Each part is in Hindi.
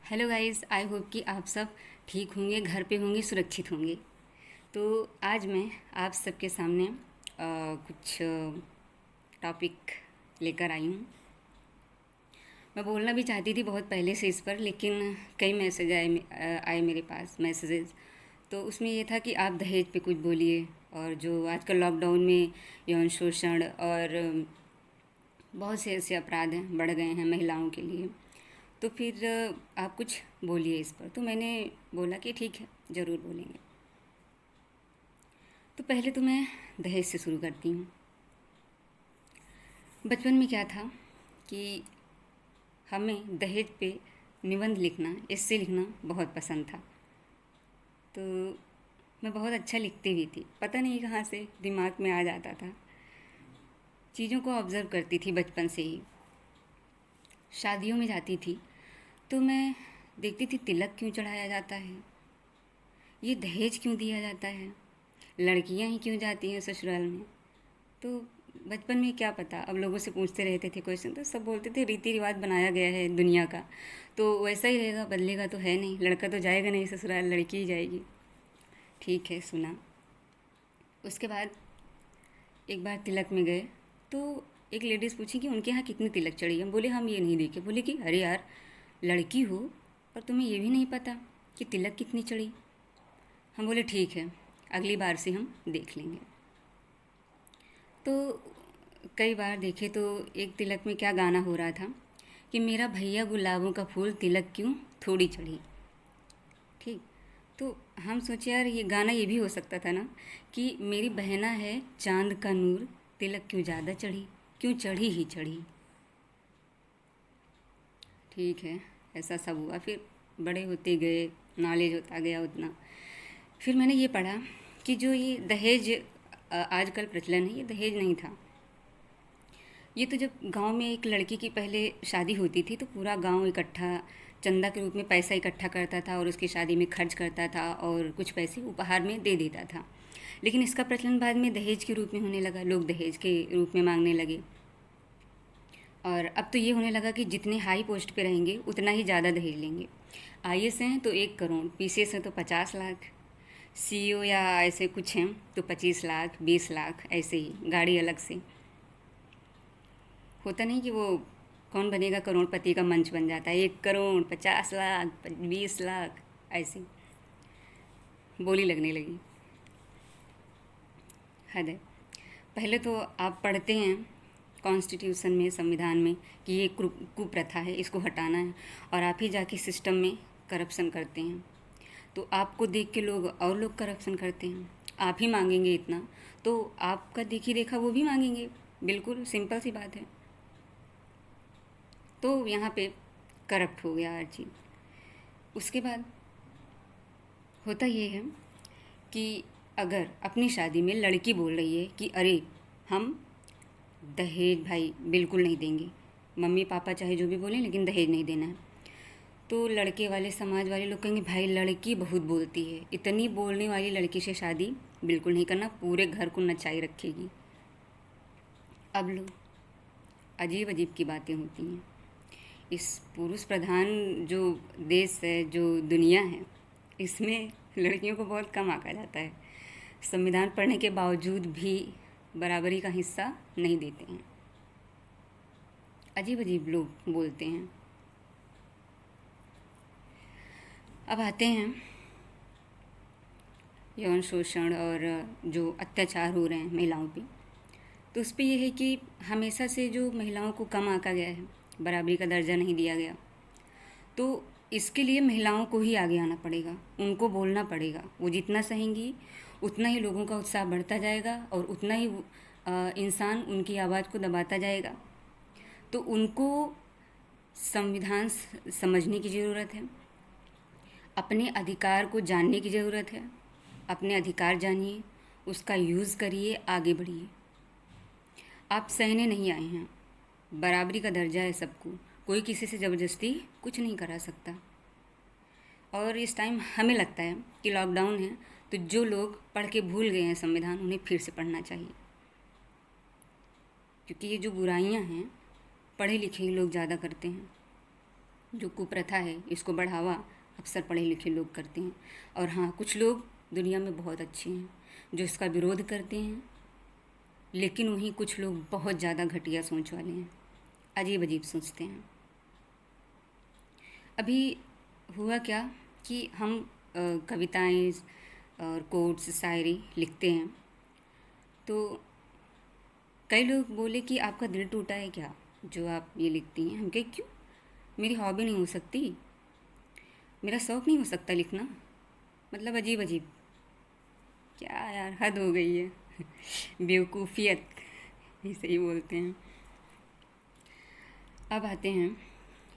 हेलो गाइस, आई होप कि आप सब ठीक होंगे, घर पे होंगे, सुरक्षित होंगे। तो आज मैं आप सबके सामने कुछ टॉपिक लेकर आई हूँ। मैं बोलना भी चाहती थी बहुत पहले से इस पर, लेकिन कई मैसेज आए मेरे पास मैसेजेस। तो उसमें ये था कि आप दहेज पे कुछ बोलिए, और जो आजकल लॉकडाउन में यौन शोषण और बहुत से ऐसे अपराध हैं बढ़ गए हैं महिलाओं के लिए। तो फिर आप कुछ बोलिए इस पर। तो मैंने बोला कि ठीक है, ज़रूर बोलेंगे। तो पहले तो मैं दहेज से शुरू करती हूँ। बचपन में क्या था कि हमें दहेज पे निबंध लिखना, एस्से लिखना बहुत पसंद था। तो मैं बहुत अच्छा लिखती भी थी, पता नहीं कहाँ से दिमाग में आ जाता था। चीज़ों को ऑब्ज़र्व करती थी बचपन से ही। शादियों में जाती थी तो मैं देखती थी तिलक क्यों चढ़ाया जाता है, ये दहेज क्यों दिया जाता है, लड़कियां ही क्यों जाती हैं ससुराल में। तो बचपन में क्या पता, अब लोगों से पूछते रहते थे क्वेश्चन, तो सब बोलते थे रीति रिवाज बनाया गया है दुनिया का, तो वैसा ही रहेगा, बदलेगा तो है नहीं, लड़का तो जाएगा नहीं ससुराल, लड़की ही जाएगी। ठीक है, सुना। उसके बाद एक बार तिलक में गए तो एक लेडीज़ पूछी कि उनके यहाँ कितनी तिलक चढ़ी। हम बोले हम ये नहीं देखे। बोले कि अरे यार, लड़की हो और तुम्हें ये भी नहीं पता कि तिलक कितनी चढ़ी। हम बोले ठीक है, अगली बार से हम देख लेंगे। तो कई बार देखे तो एक तिलक में क्या गाना हो रहा था कि मेरा भैया गुलाबों का फूल तिलक क्यों थोड़ी चढ़ी। ठीक। तो हम सोचे यार ये गाना ये भी हो सकता था ना कि मेरी बहना है चांद का नूर, तिलक क्यों ज़्यादा चढ़ी, क्यों चढ़ी ही चढ़ी। ठीक है, ऐसा सब हुआ। फिर बड़े होते गए, नॉलेज होता गया उतना। फिर मैंने ये पढ़ा कि जो ये दहेज आजकल प्रचलन है, ये दहेज नहीं था। ये तो जब गांव में एक लड़की की पहले शादी होती थी तो पूरा गांव इकट्ठा चंदा के रूप में पैसा इकट्ठा करता था और उसकी शादी में खर्च करता था और कुछ पैसे उपहार में दे देता था। लेकिन इसका प्रचलन बाद में दहेज के रूप में होने लगा, लोग दहेज के रूप में मांगने लगे। और अब तो ये होने लगा कि जितने हाई पोस्ट पे रहेंगे उतना ही ज़्यादा दहेज लेंगे। आईएएस हैं तो 1 करोड़, पीसीएस हैं तो 50 लाख, सीईओ या ऐसे कुछ हैं तो 25 लाख, 20 लाख, ऐसे ही गाड़ी अलग से। होता नहीं कि वो कौन बनेगा करोड़पति का मंच बन जाता है, 1 करोड़, 50 लाख, 20 लाख, ऐसे बोली लगने लगी। हद है। पहले तो आप पढ़ते हैं कॉन्स्टिट्यूशन में, संविधान में, कि ये कुप्रथा है, इसको हटाना है, और आप ही जाके सिस्टम में करप्शन करते हैं। तो आपको देख के लोग और लोग करप्शन करते हैं। आप ही मांगेंगे इतना तो आपका देखी देखा वो भी मांगेंगे। बिल्कुल सिंपल सी बात है। तो यहाँ पे करप्ट हो गया हर चीज़। उसके बाद होता ये है कि अगर अपनी शादी में लड़की बोल रही है कि अरे हम दहेज भाई बिल्कुल नहीं देंगे, मम्मी पापा चाहे जो भी बोलें लेकिन दहेज नहीं देना है, तो लड़के वाले समाज वाले लोग कहेंगे भाई लड़की बहुत बोलती है, इतनी बोलने वाली लड़की से शादी बिल्कुल नहीं करना, पूरे घर को नचाई रखेगी। अब लो, अजीब अजीब की बातें होती हैं। इस पुरुष प्रधान जो देश है, जो दुनिया है, इसमें लड़कियों को बहुत कम आंका जाता है। संविधान पढ़ने के बावजूद भी बराबरी का हिस्सा नहीं देते हैं। अजीब अजीब लोग बोलते हैं। अब आते हैं यौन शोषण और जो अत्याचार हो रहे हैं महिलाओं पे। तो उस पर यह है कि हमेशा से जो महिलाओं को कम आंका गया है, बराबरी का दर्जा नहीं दिया गया, तो इसके लिए महिलाओं को ही आगे आना पड़ेगा, उनको बोलना पड़ेगा। वो जितना सहेंगी उतना ही लोगों का उत्साह बढ़ता जाएगा और उतना ही इंसान उनकी आवाज़ को दबाता जाएगा। तो उनको संविधान समझने की ज़रूरत है, अपने अधिकार को जानने की ज़रूरत है। अपने अधिकार जानिए, उसका यूज़ करिए, आगे बढ़िए। आप सहने नहीं आए हैं, बराबरी का दर्जा है सबको, कोई किसी से ज़बरदस्ती कुछ नहीं करा सकता। और इस टाइम हमें लगता है कि लॉकडाउन है तो जो लोग पढ़ के भूल गए हैं संविधान, उन्हें फिर से पढ़ना चाहिए, क्योंकि ये जो बुराइयां हैं पढ़े लिखे ही लोग ज़्यादा करते हैं। जो कुप्रथा है इसको बढ़ावा अक्सर पढ़े लिखे लोग करते हैं। और हाँ, कुछ लोग दुनिया में बहुत अच्छे हैं जो इसका विरोध करते हैं, लेकिन वहीं कुछ लोग बहुत ज़्यादा घटिया सोच वाले हैं, अजीब अजीब सोचते हैं। अभी हुआ क्या कि हम कविताएं और कोट्स शायरी लिखते हैं, तो कई लोग बोले कि आपका दिल टूटा है क्या जो आप ये लिखती हैं। हम कहे क्यों, मेरी हॉबी नहीं हो सकती, मेरा शौक़ नहीं हो सकता लिखना। मतलब अजीब अजीब, क्या यार, हद हो गई है। बेवकूफ़ियत, ऐसे ही बोलते हैं। अब आते हैं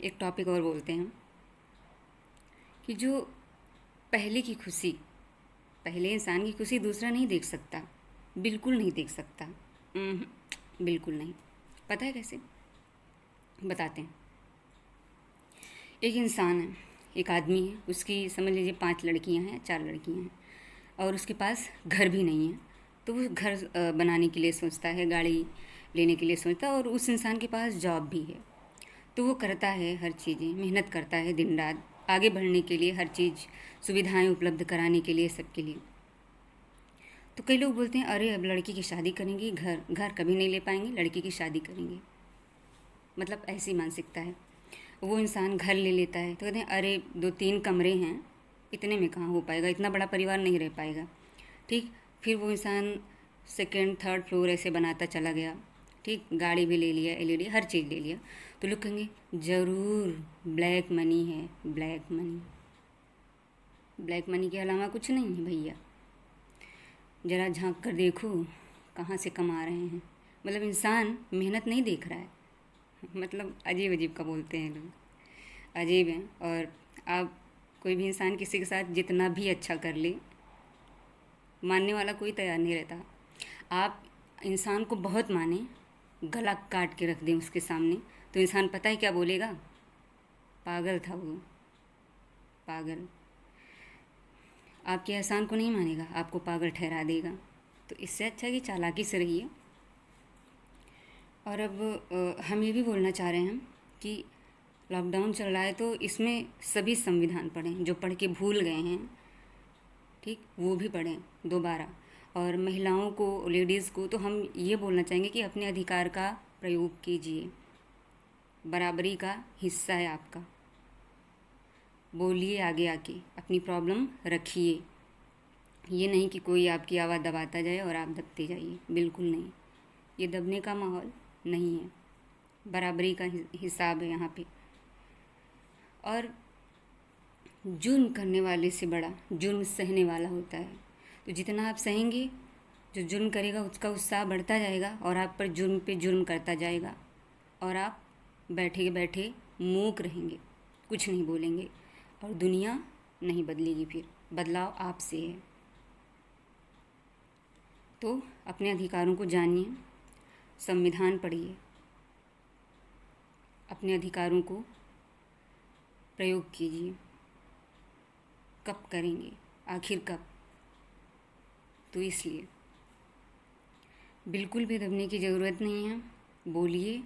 एक टॉपिक और बोलते हैं कि जो पहले की खुशी, पहले इंसान की खुशी दूसरा नहीं देख सकता, बिल्कुल नहीं देख सकता। बिल्कुल नहीं। पता है कैसे? बताते हैं। एक इंसान है, एक आदमी है, उसकी समझ लीजिए 5 लड़कियां हैं, 4 लड़कियां हैं, और उसके पास घर भी नहीं है। तो वो घर बनाने के लिए सोचता है, गाड़ी लेने के लिए सोचता है, और उस इंसान के पास जॉब भी है। तो वो करता है हर चीज़ें, मेहनत करता है दिन रात आगे बढ़ने के लिए, हर चीज़ सुविधाएं उपलब्ध कराने के लिए, सबके लिए। तो कई लोग बोलते हैं अरे अब लड़की की शादी करेंगे, घर कभी नहीं ले पाएंगे, लड़की की शादी करेंगे। मतलब ऐसी मानसिकता है। वो इंसान घर ले लेता है तो कहते हैं अरे 2-3 कमरे हैं, इतने में कहाँ हो पाएगा, इतना बड़ा परिवार नहीं रह पाएगा। ठीक, फिर वो इंसान 2nd 3rd फ्लोर ऐसे बनाता चला गया। ठीक, गाड़ी भी ले लिया, LED हर चीज़ ले लिया। तो लोग कहेंगे ज़रूर ब्लैक मनी है, ब्लैक मनी। ब्लैक मनी के अलावा कुछ नहीं है भैया, ज़रा झांक कर देखो कहाँ से कमा रहे हैं। मतलब इंसान मेहनत नहीं देख रहा है। मतलब अजीब अजीब का बोलते हैं लोग, अजीब हैं। और आप कोई भी इंसान किसी के साथ जितना भी अच्छा कर ले, मानने वाला कोई तैयार नहीं रहता। आप इंसान को बहुत माने, गला काट के रख दें उसके सामने, तो इंसान पता है क्या बोलेगा? पागल था वो, पागल। आपके एहसान को नहीं मानेगा, आपको पागल ठहरा देगा। तो इससे अच्छा कि चालाकी से रहिए। और अब हम ये भी बोलना चाह रहे हैं कि लॉकडाउन चल रहा है, तो इसमें सभी संविधान पढ़ें, जो पढ़ के भूल गए हैं, ठीक, वो भी पढ़ें दोबारा। और महिलाओं को, लेडीज़ को तो हम ये बोलना चाहेंगे कि अपने अधिकार का प्रयोग कीजिए, बराबरी का हिस्सा है आपका। बोलिए आगे आके, अपनी प्रॉब्लम रखिए। ये नहीं कि कोई आपकी आवाज़ दबाता जाए और आप दबते जाइए, बिल्कुल नहीं। ये दबने का माहौल नहीं है, बराबरी का हिसाब है यहाँ पे। और जुर्म करने वाले से बड़ा जुर्म सहने वाला होता है। तो जितना आप सहेंगे, जो जुर्म करेगा उसका उत्साह बढ़ता जाएगा और आप पर जुर्म पे जुर्म करता जाएगा, और आप बैठे बैठे मूक रहेंगे, कुछ नहीं बोलेंगे, और दुनिया नहीं बदलेगी। फिर बदलाव आपसे है। तो अपने अधिकारों को जानिए, संविधान पढ़िए, अपने अधिकारों को प्रयोग कीजिए। कब करेंगे, आखिर कब? तो इसलिए बिल्कुल भी दबने की ज़रूरत नहीं है। बोलिए,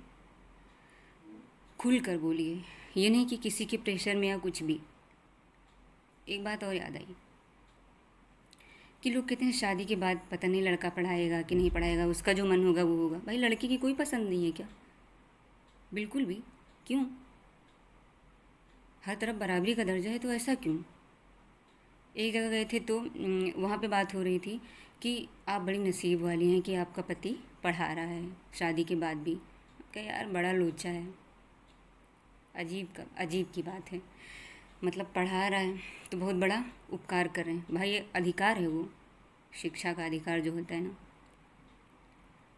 खुल कर बोलिए, ये नहीं कि किसी के प्रेशर में या कुछ भी। एक बात और याद आई कि लोग कहते हैं शादी के बाद पता नहीं लड़का पढ़ाएगा कि नहीं पढ़ाएगा, उसका जो मन होगा वो होगा। भाई लड़की की कोई पसंद नहीं है क्या? बिल्कुल भी। क्यों? हर तरफ बराबरी का दर्जा है, तो ऐसा क्यों? एक जगह गए थे तो वहाँ पे बात हो रही थी कि आप बड़ी नसीब वाली हैं कि आपका पति पढ़ा रहा है शादी के बाद भी। क्या यार, बड़ा लोचा है, अजीब की बात है। मतलब पढ़ा रहा है तो बहुत बड़ा उपकार कर रहे हैं। भाई ये अधिकार है, वो शिक्षा का अधिकार जो होता है ना,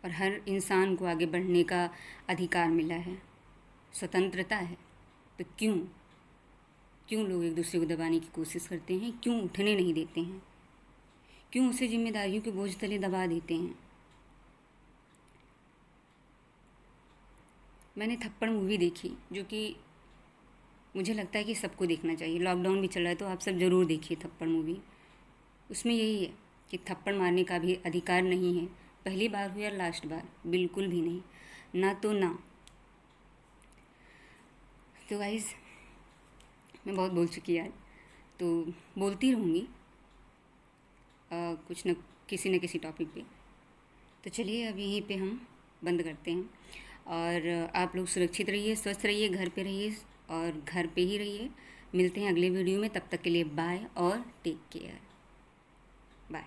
और हर इंसान को आगे बढ़ने का अधिकार मिला है, स्वतंत्रता है। तो क्यों लोग एक दूसरे को दबाने की कोशिश करते हैं? क्यों उठने नहीं देते हैं? क्यों उसे जिम्मेदारियों के बोझ तले दबा देते हैं? मैंने थप्पड़ मूवी देखी, जो कि मुझे लगता है कि सबको देखना चाहिए। लॉकडाउन भी चल रहा है तो आप सब ज़रूर देखिए थप्पड़ मूवी। उसमें यही है कि थप्पड़ मारने का भी अधिकार नहीं है, पहली बार हो या लास्ट बार, बिल्कुल भी नहीं, ना तो ना। तो गाइस, मैं बहुत बोल चुकी आज, तो बोलती रहूँगी कुछ न किसी टॉपिक पे। तो चलिए अब यहीं पे हम बंद करते हैं, और आप लोग सुरक्षित रहिए, स्वस्थ रहिए, घर पे रहिए और घर पे ही रहिए। मिलते हैं अगले वीडियो में, तब तक के लिए बाय और टेक केयर। बाय।